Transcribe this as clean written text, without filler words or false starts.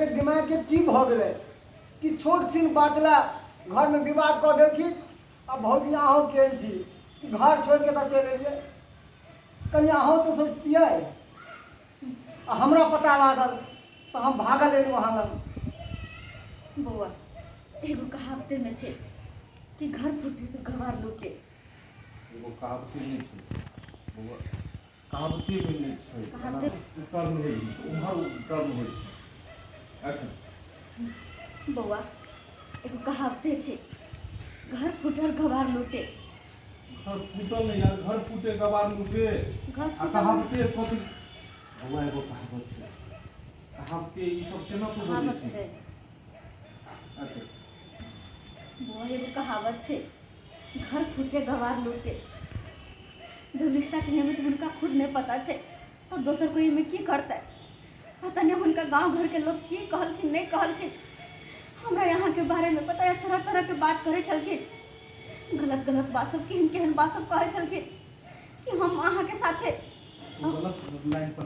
के दिमाग के की भ गेलै कि छोट सीन बात ला घर में विवाद कऽ देलखिन। अब भौजी अहूँ के छी कि घर छोड़ के तो चले एलिए, कहीं अहूँ तो सोचतिए। हमरा पता लागल तो हम भागल एलू अहाँ लग। बउआ एगो कहावते में छे कि घर फूटे तो गवार लूटे। एगो कहावते नहीं छै बउआ, कहावते में नहीं छै, कहावते टर्म है उम्हर टर्म होइ छै। अच्छा बउआ एगो कहावते छे घर फूटल गवार लूटे। घर फूटल नहीं यार, घर फूटे गवार लूटे। घर आ फूटल कहावते कथी बउआ एगो कहावत छै, कहावते ई सब केना तो बोलै कहावत छै। छे अच्छा बउआ एगो कहावत छे घर फूटे गवार लूटे। जो रिश्ता के नियमित उनका खुद नहीं पता छे तो दोसर कोई में की करते। पता नहीं उनका गांव घर के लोग की कहलखिन नहीं कहलखिन। हमरा यहाँ के बारे में पता है, तरह तरह के बात करे छलखिन, गलत गलत बात सब केहन केहन बात सब कहे छलखिन कि हम अहाँ के साथे गलत लाइन पर